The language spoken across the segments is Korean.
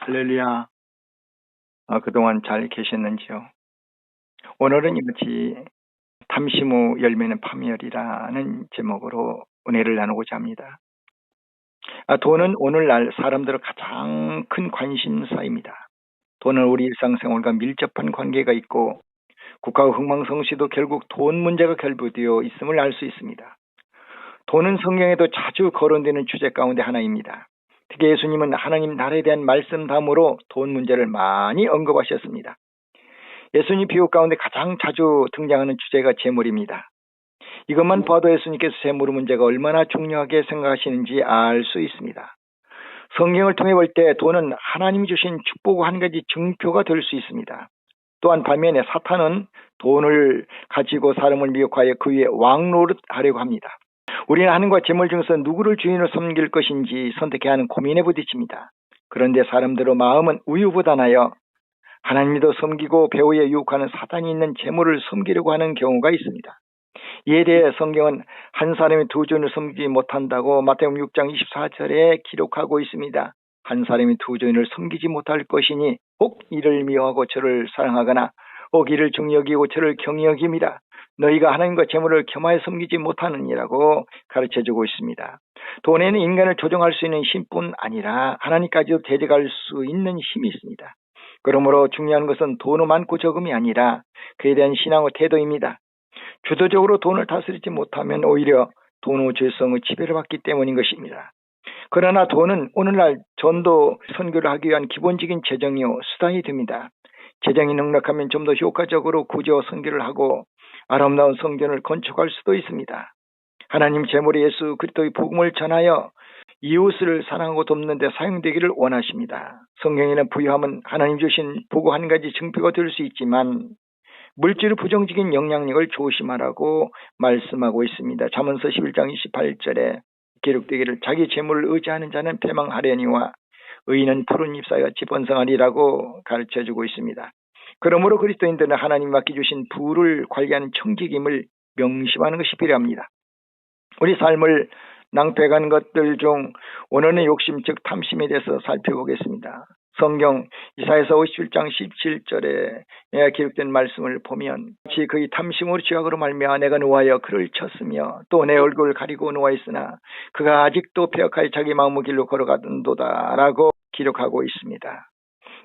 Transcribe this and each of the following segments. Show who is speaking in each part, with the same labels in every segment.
Speaker 1: 할렐루야. 그동안 잘 계셨는지요? 오늘은 이같이 탐심 후 열매는 파멸이라는 제목으로 은혜를 나누고자 합니다. 돈은 오늘날 사람들의 가장 큰 관심사입니다. 돈은 우리 일상생활과 밀접한 관계가 있고 국가의 흥망성쇠도 결국 돈 문제가 결부되어 있음을 알 수 있습니다. 돈은 성경에도 자주 거론되는 주제 가운데 하나입니다. 특히 예수님은 하나님 나라에 대한 말씀 다음으로 돈 문제를 많이 언급하셨습니다. 예수님 비유 가운데 가장 자주 등장하는 주제가 재물입니다. 이것만 봐도 예수님께서 재물 문제가 얼마나 중요하게 생각하시는지 알 수 있습니다. 성경을 통해 볼 때 돈은 하나님이 주신 축복 한 가지 증표가 될 수 있습니다. 또한 반면에 사탄은 돈을 가지고 사람을 미혹하여 그 위에 왕노릇하려고 합니다. 우리는 하나님과 재물 중에서 누구를 주인으로 섬길 것인지 선택해야 하는 고민에 부딪힙니다. 그런데 사람들의 마음은 우유부단하여 하나님도 섬기고 배후에 유혹하는 사단이 있는 재물을 섬기려고 하는 경우가 있습니다. 이에 대해 성경은 한 사람이 두 주인을 섬기지 못한다고 마태복음 6장 24절에 기록하고 있습니다. 한 사람이 두 주인을 섬기지 못할 것이니 혹 이를 미워하고 저를 사랑하거나 혹 이를 중히 여기고 저를 경히 여깁니다. 너희가 하나님과 재물을 겸하여 섬기지 못하느니라고 가르쳐주고 있습니다. 돈에는 인간을 조종할 수 있는 힘뿐 아니라 하나님까지도 데려갈 수 있는 힘이 있습니다. 그러므로 중요한 것은 돈의 많고 적음이 아니라 그에 대한 신앙의 태도입니다. 주도적으로 돈을 다스리지 못하면 오히려 돈의 죄성의 지배를 받기 때문인 것입니다. 그러나 돈은 오늘날 전도 선교를 하기 위한 기본적인 재정이요 수단이 됩니다. 재정이 넉넉하면 좀 더 효과적으로 구조 선교를 하고 아름다운 성전을 건축할 수도 있습니다. 하나님 재물의 예수 그리스도의 복음을 전하여 이웃을 사랑하고 돕는 데 사용되기를 원하십니다. 성경에는 부유함은 하나님 주신 복의 한 가지 증표가 될 수 있지만 물질의 부정적인 영향력을 조심하라고 말씀하고 있습니다. 잠언서 11장 28절에 기록되기를 자기 재물을 의지하는 자는 패망하려니와 의인은 푸른 잎사귀같이 번성하리라고 가르쳐주고 있습니다. 그러므로 그리스도인들은 하나님 맡겨주신 부를 관리하는 청지김을 명심하는 것이 필요합니다. 우리 삶을 낭패간 것들 중 오늘은 욕심 즉 탐심에 대해서 살펴보겠습니다. 성경 이사야서 57장 17절에 기록된 말씀을 보면 그의 탐심으로 지각으로 말미암아 내가 노하여 그를 쳤으며 또 내 얼굴을 가리고 노하였으나 그가 아직도 패역하여 자기 마음의 길로 걸어가던도다 라고 기록하고 있습니다.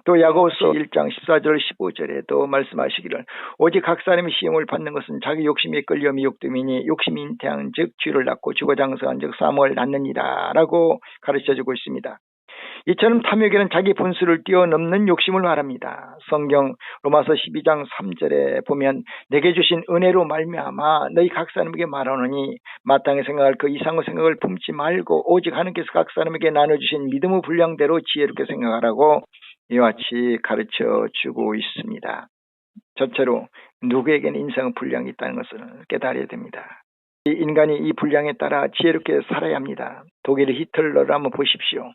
Speaker 1: 또 야고보서 1장 14절 15절에도 말씀하시기를 오직 각 사람이 시험을 받는 것은 자기 욕심에 끌려 미혹됨이니 욕심이 잉태한 즉 쥐를 낳고 죽어장성한 즉 사모를 낳느니라 라고 가르쳐주고 있습니다. 이처럼 탐욕에는 자기 본수를 뛰어넘는 욕심을 말합니다. 성경 로마서 12장 3절에 보면 내게 주신 은혜로 말미암아 너희 각 사람에게 말하노니 마땅히 생각할 그 이상의 생각을 품지 말고 오직 하나님께서 각 사람에게 나눠주신 믿음의 분량대로 지혜롭게 생각하라고 이와 같이 가르쳐주고 있습니다. 첫째로 누구에게는 인생의 분량이 있다는 것을 깨달아야 됩니다. 인간이 이 분량에 따라 지혜롭게 살아야 합니다. 독일의 히틀러를 한번 보십시오.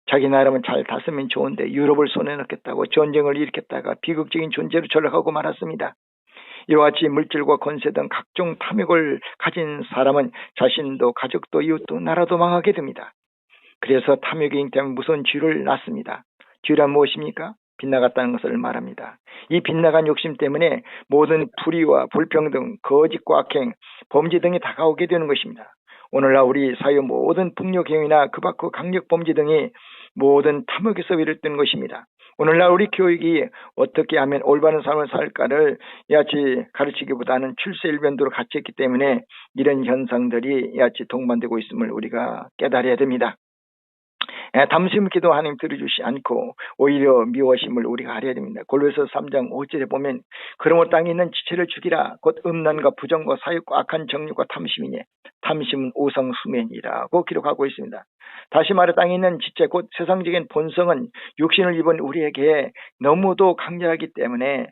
Speaker 1: 자기 나라면 잘 다스리면 좋은데 유럽을 손에 넣겠다고 전쟁을 일으켰다가 비극적인 존재로 전락하고 말았습니다. 이와 같이 물질과 권세 등 각종 탐욕을 가진 사람은 자신도 가족도 이웃도 나라도 망하게 됩니다. 그래서 탐욕에 잉태하면 무서운 쥐를 낳습니다. 쥐란 무엇입니까? 빗나갔다는 것을 말합니다. 이 빗나간 욕심 때문에 모든 불의와 불평등, 거짓과 악행, 범죄 등이 다가오게 되는 것입니다. 오늘날 우리 사회 모든 폭력행위나 그 밖의 강력범죄 등이 모든 탐욕에서 비롯된 것입니다. 오늘날 우리 교육이 어떻게 하면 올바른 삶을 살까를 이같이 가르치기보다는 출세일변도로 갇혔기 때문에 이런 현상들이 이같이 동반되고 있음을 우리가 깨달아야 됩니다. 탐심 기도 하나님 들어주시 않고 오히려 미워심을 우리가 알아야 됩니다. 골로새서 3장 5절에 보면 그러므로 땅에 있는 지체를 죽이라 곧 음란과 부정과 사욕과 악한 정욕과 탐심이니 탐심은 오성수면이라고 기록하고 있습니다. 다시 말해 땅에 있는 지체 곧 세상적인 본성은 육신을 입은 우리에게 너무도 강렬하기 때문에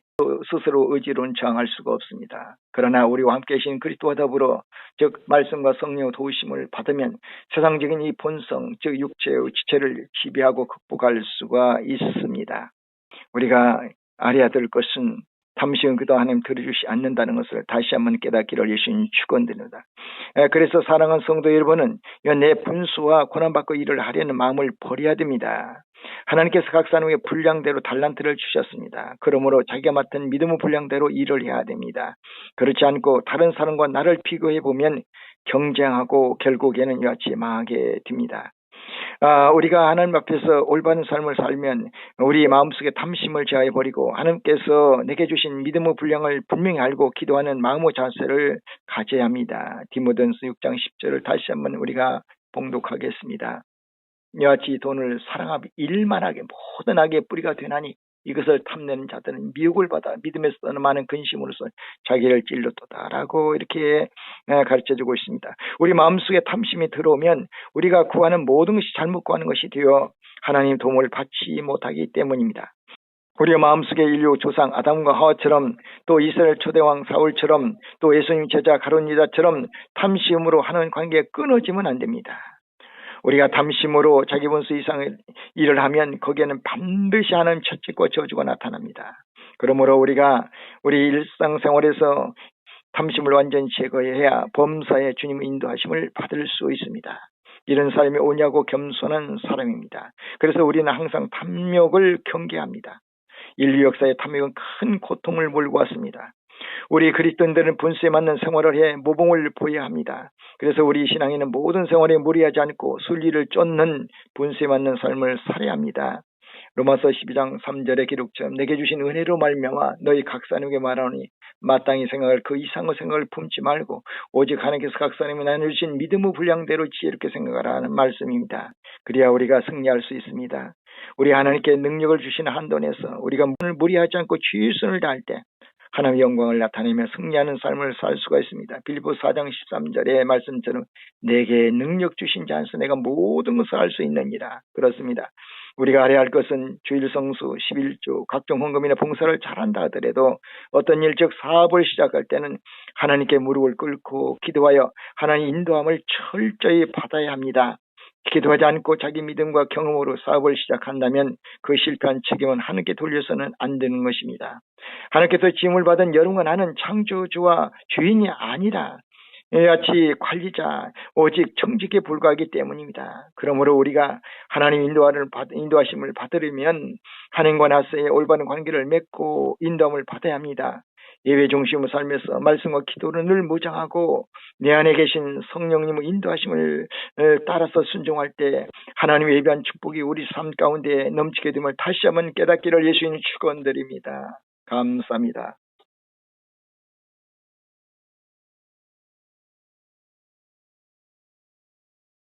Speaker 1: 스스로 의지로는 저항할 수가 없습니다. 그러나 우리와 함께 계신 그리스도와 더불어 즉 말씀과 성령의 도우심을 받으면 세상적인 이 본성 즉 육체의 지체를 지배하고 극복할 수가 있습니다. 우리가 알아야 될 것은 탐심은 그도 하나님 들어주시 않는다는 것을 다시 한번 깨닫기를 예수님 축원드립니다. 그래서 사랑하는 성도 여러분은 내 분수와 고난받고 일을 하려는 마음을 버려야 됩니다. 하나님께서 각 사람에게 분량대로 달란트를 주셨습니다. 그러므로 자기가 맡은 믿음의 분량대로 일을 해야 됩니다. 그렇지 않고 다른 사람과 나를 비교해 보면 경쟁하고 결국에는 이와 같이 망하게 됩니다. 우리가 하나님 앞에서 올바른 삶을 살면 우리 마음속에 탐심을 제하여버리고 하나님께서 내게 주신 믿음의 분량을 분명히 알고 기도하는 마음의 자세를 가져야 합니다. 디모데전서 6장 10절을 다시 한번 우리가 봉독하겠습니다. 이와 같이 돈을 사랑하며 일만 하게 모든 악의 뿌리가 되나니 이것을 탐내는 자들은 미혹을 받아 믿음에서 떠는 많은 근심으로써 자기를 찔렀도다라고 이렇게 가르쳐주고 있습니다. 우리 마음속에 탐심이 들어오면 우리가 구하는 모든 것이 잘못 구하는 것이 되어 하나님 도움을 받지 못하기 때문입니다. 우리의 마음속에 인류 조상 아담과 하와처럼 또 이스라엘 초대왕 사울처럼 또 예수님 제자 가룟 유다처럼 탐심으로 하는 관계가 끊어지면 안 됩니다. 우리가 탐심으로 자기 분수 이상의 일을 하면 거기에는 반드시 하나님 채찍과 저주가 나타납니다. 그러므로 우리가 우리 일상생활에서 탐심을 완전히 제거해야 범사에 주님의 인도하심을 받을 수 있습니다. 이런 사람이 온유하고 겸손한 사람입니다. 그래서 우리는 항상 탐욕을 경계합니다. 인류 역사에 탐욕은 큰 고통을 몰고 왔습니다. 우리 그리스도인들은 분수에 맞는 생활을 해 모범을 보여야 합니다. 그래서 우리 신앙에는 모든 생활에 무리하지 않고 순리를 쫓는 분수에 맞는 삶을 살아야 합니다. 로마서 12장 3절의 기록처럼 내게 주신 은혜로 말미암아 너희 각 사람에게 말하노니 마땅히 생각을 그 이상의 생각을 품지 말고 오직 하나님께서 각 사람에게 나눠주신 믿음의 분량대로 지혜롭게 생각하라는 말씀입니다. 그래야 우리가 승리할 수 있습니다. 우리 하나님께 능력을 주시는 한도 내에서 우리가 무리하지 않고 최선을 다할 때 하나님의 영광을 나타내며 승리하는 삶을 살 수가 있습니다. 빌립보 4장 13절의 말씀처럼 내게 능력 주신 자 안에서 내가 모든 것을 할 수 있느니라. 그렇습니다. 우리가 알아야 할 것은 주일 성수, 11조, 각종 헌금이나 봉사를 잘한다 하더라도 어떤 일 즉 사업을 시작할 때는 하나님께 무릎을 꿇고 기도하여 하나님 인도함을 철저히 받아야 합니다. 기도하지 않고 자기 믿음과 경험으로 사업을 시작한다면 그 실패한 책임은 하나님께 돌려서는 안 되는 것입니다. 하나님께서 지음을 받은 여러분과 나는 창조주와 주인이 아니라 이같이 관리자 오직 청직에 불과하기 때문입니다. 그러므로 우리가 하나님 인도하심을 받으려면 하나님과 나서의 올바른 관계를 맺고 인도함을 받아야 합니다. 예배 중심의 삶에서 말씀과 기도를 늘 무장하고 내 안에 계신 성령님의 인도하심을 따라서 순종할 때 하나님의 예비한 축복이 우리 삶 가운데 넘치게 됨을 다시 한번 깨닫기를 예수님 축원드립니다. 감사합니다.